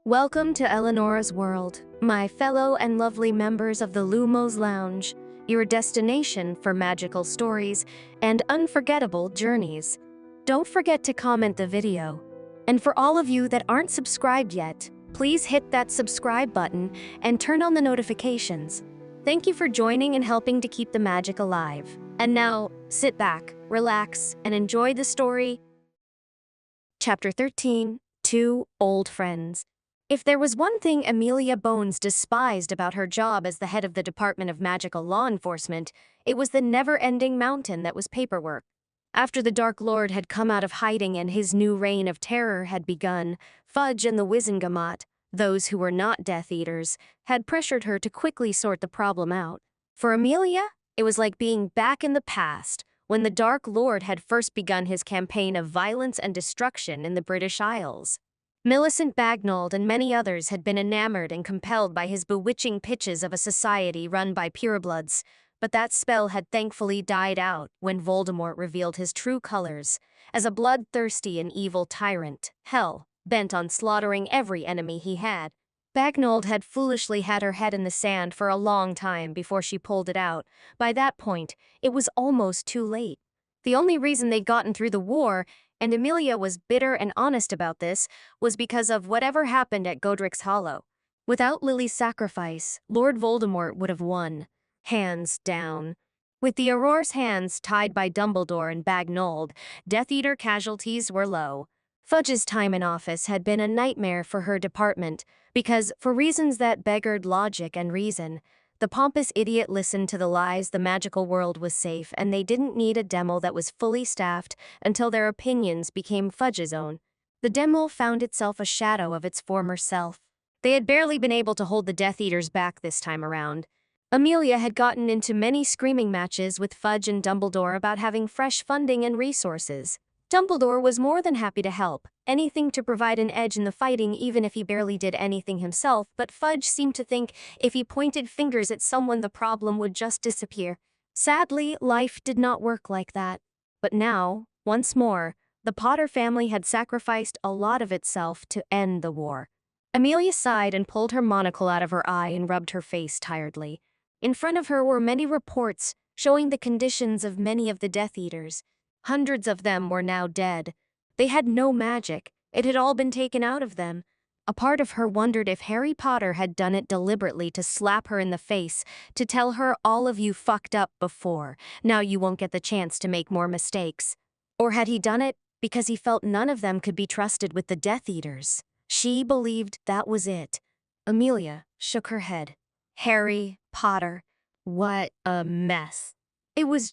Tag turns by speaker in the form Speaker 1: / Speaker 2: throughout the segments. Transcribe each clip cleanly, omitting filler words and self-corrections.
Speaker 1: Welcome to Eleanor's World, my fellow and lovely members of the Lumos Lounge, your destination for magical stories and unforgettable journeys. Don't forget to comment the video. And for all of you that aren't subscribed yet, please hit that subscribe button and turn on the notifications. Thank you for joining and helping to keep the magic alive. And now, sit back, relax, and enjoy the story. Chapter 13, Two Old Friends. If there was one thing Amelia Bones despised about her job as the head of the Department of Magical Law Enforcement, it was the never-ending mountain that was paperwork. After the Dark Lord had come out of hiding and his new reign of terror had begun, Fudge and the Wizengamot, those who were not Death Eaters, had pressured her to quickly sort the problem out. For Amelia, it was like being back in the past, when the Dark Lord had first begun his campaign of violence and destruction in the British Isles. Millicent Bagnold and many others had been enamored and compelled by his bewitching pitches of a society run by purebloods, but that spell had thankfully died out when Voldemort revealed his true colors as a bloodthirsty and evil tyrant, hell, bent on slaughtering every enemy he had. Bagnold had foolishly had her head in the sand for a long time before she pulled it out. By that point, it was almost too late. The only reason they'd gotten through the war, and Amelia was bitter and honest about this, was because of whatever happened at Godric's Hollow. Without Lily's sacrifice, Lord Voldemort would have won. Hands down. With the Aurore's hands tied by Dumbledore and Bagnold, Death Eater casualties were low. Fudge's time in office had been a nightmare for her department because, for reasons that beggared logic and reason, the pompous idiot listened to the lies the magical world was safe and they didn't need a demo that was fully staffed until their opinions became Fudge's own. The demo found itself a shadow of its former self. They had barely been able to hold the Death Eaters back this time around. Amelia had gotten into many screaming matches with Fudge and Dumbledore about having fresh funding and resources. Dumbledore was more than happy to help, anything to provide an edge in the fighting even if he barely did anything himself, but Fudge seemed to think if he pointed fingers at someone the problem would just disappear. Sadly, life did not work like that. But now, once more, the Potter family had sacrificed a lot of itself to end the war. Amelia sighed and pulled her monocle out of her eye and rubbed her face tiredly. In front of her were many reports showing the conditions of many of the Death Eaters. Hundreds of them were now dead. They had no magic. It had all been taken out of them. A part of her wondered if Harry Potter had done it deliberately to slap her in the face, to tell her all of you fucked up before, now you won't get the chance to make more mistakes. Or had he done it because he felt none of them could be trusted with the Death Eaters? She believed that was it. Amelia shook her head. Harry Potter. What a mess. It was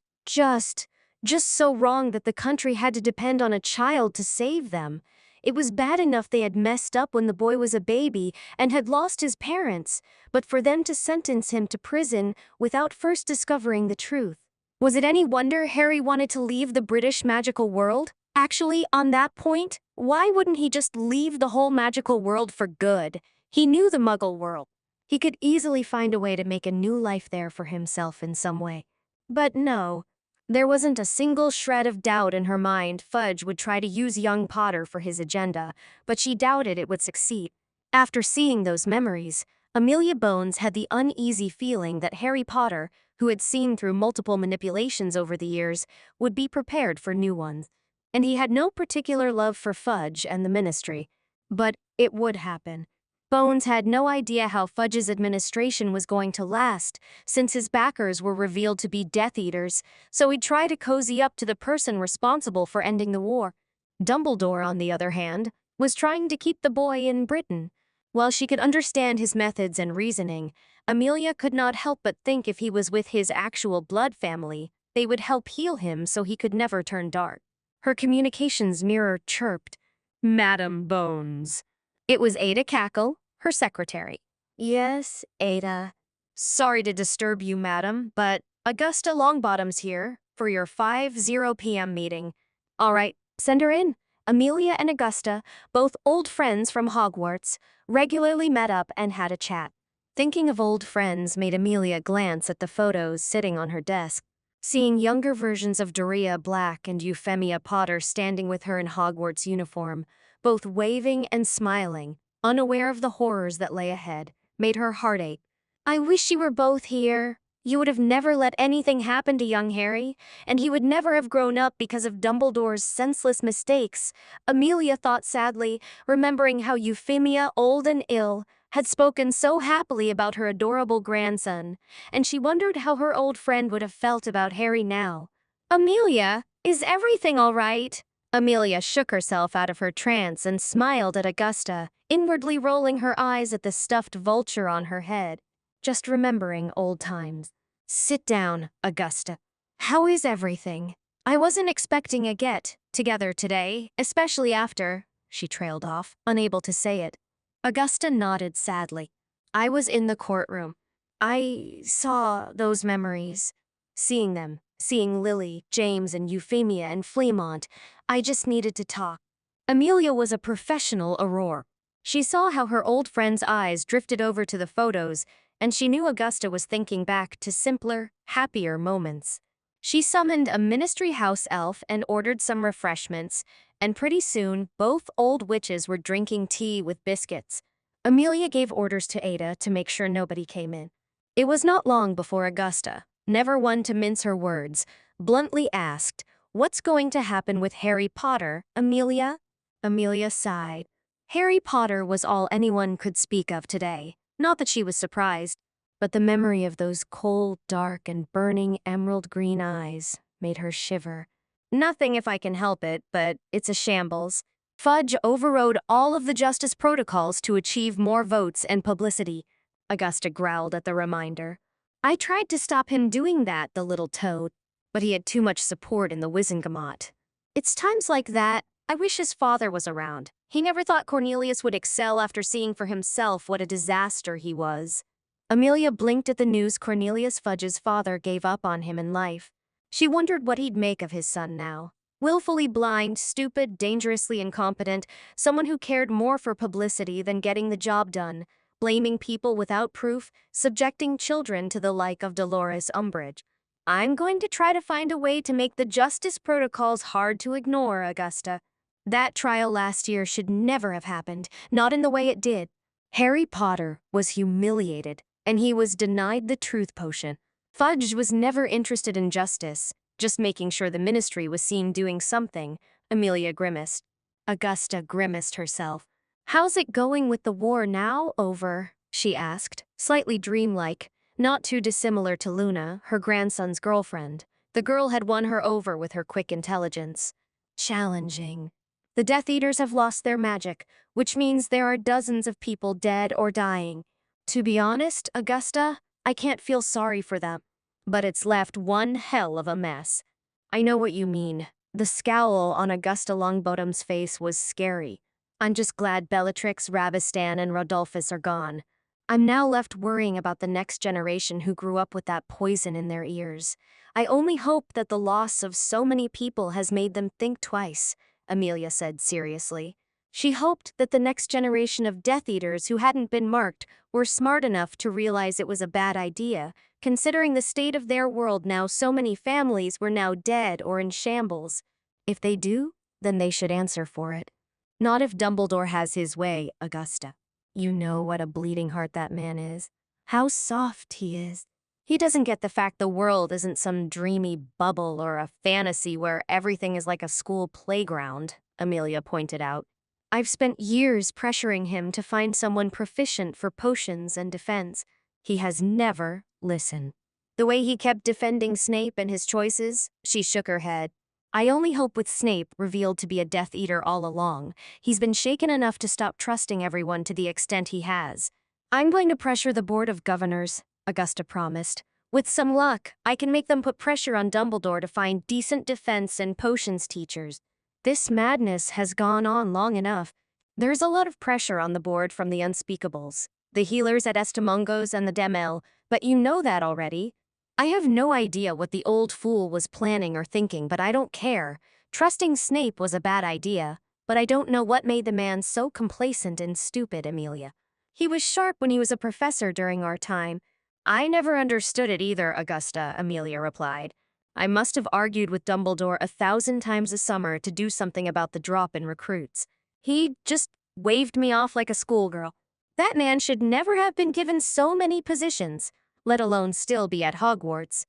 Speaker 1: just so wrong that the country had to depend on a child to save them. It was bad enough they had messed up when the boy was a baby and had lost his parents, but for them to sentence him to prison without first discovering the truth. Was it any wonder Harry wanted to leave the British magical world? Actually, on that point, why wouldn't he just leave the whole magical world for good? He knew the Muggle world. He could easily find a way to make a new life there for himself in some way. But no. There wasn't a single shred of doubt in her mind Fudge would try to use young Potter for his agenda, but she doubted it would succeed. After seeing those memories, Amelia Bones had the uneasy feeling that Harry Potter, who had seen through multiple manipulations over the years, would be prepared for new ones. And he had no particular love for Fudge and the Ministry. But it would happen. Bones had no idea how Fudge's administration was going to last, since his backers were revealed to be Death Eaters, so he'd try to cozy up to the person responsible for ending the war. Dumbledore, on the other hand, was trying to keep the boy in Britain. While she could understand his methods and reasoning, Amelia could not help but think if he was with his actual blood family, they would help heal him so he could never turn dark. Her communications mirror chirped, "Madam Bones." It was Ada Cackle, her secretary. "Yes, Ada. Sorry to disturb you, madam, but Augusta Longbottom's here for your 5:00 p.m. meeting." "All right, send her in." Amelia and Augusta, both old friends from Hogwarts, regularly met up and had a chat. Thinking of old friends made Amelia glance at the photos sitting on her desk. Seeing younger versions of Doria Black and Euphemia Potter standing with her in Hogwarts uniform, both waving and smiling, unaware of the horrors that lay ahead, made her heart ache. I wish you were both here. You would have never let anything happen to young Harry, and he would never have grown up because of Dumbledore's senseless mistakes, Amelia thought sadly, remembering how Euphemia, old and ill, had spoken so happily about her adorable grandson, and she wondered how her old friend would have felt about Harry now. Amelia, is everything all right? Amelia shook herself out of her trance and smiled at Augusta, inwardly rolling her eyes at the stuffed vulture on her head, just remembering old times. Sit down, Augusta. How is everything? I wasn't expecting a get-together today, especially after, she trailed off, unable to say it. Augusta nodded sadly. I was in the courtroom. I saw those memories. Seeing them, seeing Lily, James, and Euphemia and Fremont, I just needed to talk. Amelia was a professional Auror. She saw how her old friend's eyes drifted over to the photos, and she knew Augusta was thinking back to simpler, happier moments. She summoned a ministry house elf and ordered some refreshments, and pretty soon both old witches were drinking tea with biscuits. Amelia gave orders to Ada to make sure nobody came in. It was not long before Augusta, never one to mince her words, bluntly asked, "What's going to happen with Harry Potter, Amelia?" Amelia sighed. Harry Potter was all anyone could speak of today. Not that she was surprised, but the memory of those cold, dark, and burning emerald green eyes made her shiver. Nothing if I can help it, but it's a shambles. Fudge overrode all of the justice protocols to achieve more votes and publicity. Augusta growled at the reminder. I tried to stop him doing that, the little toad, but he had too much support in the Wizengamot. It's times like that I wish his father was around. He never thought Cornelius would excel after seeing for himself what a disaster he was. Amelia blinked at the news Cornelius Fudge's father gave up on him in life. She wondered what he'd make of his son now. Willfully blind, stupid, dangerously incompetent, someone who cared more for publicity than getting the job done, blaming people without proof, subjecting children to the like of Dolores Umbridge. I'm going to try to find a way to make the justice protocols hard to ignore, Augusta. That trial last year should never have happened, not in the way it did. Harry Potter was humiliated, and he was denied the truth potion. Fudge was never interested in justice, just making sure the ministry was seen doing something, Amelia grimaced. Augusta grimaced herself. How's it going with the war now, over? She asked, slightly dreamlike, not too dissimilar to Luna, her grandson's girlfriend. The girl had won her over with her quick intelligence. Challenging. The Death Eaters have lost their magic, which means there are dozens of people dead or dying. To be honest, Augusta, I can't feel sorry for them. But it's left one hell of a mess. I know what you mean. The scowl on Augusta Longbottom's face was scary. I'm just glad Bellatrix, Rabistan, and Rodolphus are gone. I'm now left worrying about the next generation who grew up with that poison in their ears. I only hope that the loss of so many people has made them think twice, Amelia said seriously. She hoped that the next generation of Death Eaters who hadn't been marked were smart enough to realize it was a bad idea, considering the state of their world now so many families were now dead or in shambles. If they do, then they should answer for it. Not if Dumbledore has his way, Augusta. You know what a bleeding heart that man is. How soft he is. He doesn't get the fact the world isn't some dreamy bubble or a fantasy where everything is like a school playground, Amelia pointed out. I've spent years pressuring him to find someone proficient for potions and defense. He has never listened. The way he kept defending Snape and his choices, she shook her head. I only hope with Snape revealed to be a Death Eater all along, he's been shaken enough to stop trusting everyone to the extent he has. I'm going to pressure the Board of Governors, Augusta promised. With some luck, I can make them put pressure on Dumbledore to find decent defense and potions teachers. This madness has gone on long enough. There's a lot of pressure on the board from the Unspeakables, the healers at Estamongos and the Demel, but you know that already. I have no idea what the old fool was planning or thinking, but I don't care. Trusting Snape was a bad idea, but I don't know what made the man so complacent and stupid, Amelia. He was sharp when he was a professor during our time. I never understood it either, Augusta, Amelia replied. I must have argued with Dumbledore 1,000 times a summer to do something about the drop in recruits. He just waved me off like a schoolgirl. That man should never have been given so many positions, let alone still be at Hogwarts.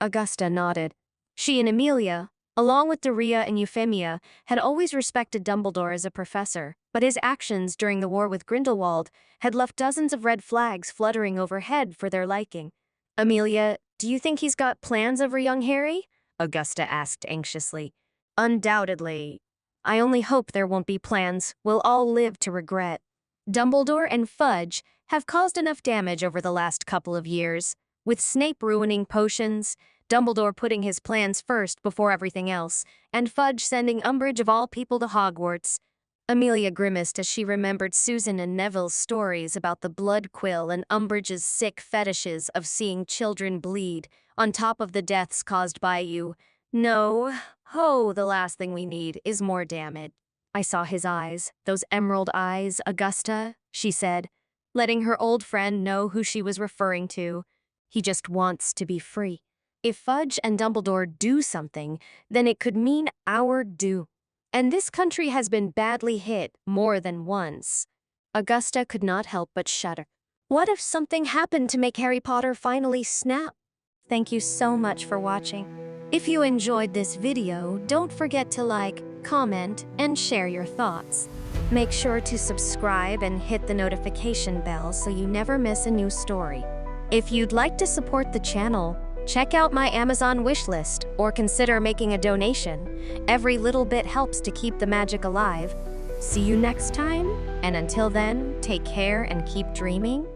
Speaker 1: Augusta nodded. She and Amelia, along with Doria and Euphemia, had always respected Dumbledore as a professor, but his actions during the war with Grindelwald had left dozens of red flags fluttering overhead for their liking. Amelia, do you think he's got plans over young Harry? Augusta asked anxiously. Undoubtedly. I only hope there won't be plans we'll all live to regret. Dumbledore and Fudge have caused enough damage over the last couple of years, with Snape ruining potions, Dumbledore putting his plans first before everything else, and Fudge sending Umbridge of all people to Hogwarts. Amelia grimaced as she remembered Susan and Neville's stories about the blood quill and Umbridge's sick fetishes of seeing children bleed, on top of the deaths caused by you. No, the last thing we need is more damage. I saw his eyes, those emerald eyes, Augusta, she said, letting her old friend know who she was referring to. He just wants to be free. If Fudge and Dumbledore do something, then it could mean our doom. And this country has been badly hit more than once. Augusta could not help but shudder. What if something happened to make Harry Potter finally snap? Thank you so much for watching. If you enjoyed this video, don't forget to like, comment, and share your thoughts. Make sure to subscribe and hit the notification bell so you never miss a new story. If you'd like to support the channel, check out my Amazon wishlist or consider making a donation. Every little bit helps to keep the magic alive. See you next time, and until then, take care and keep dreaming.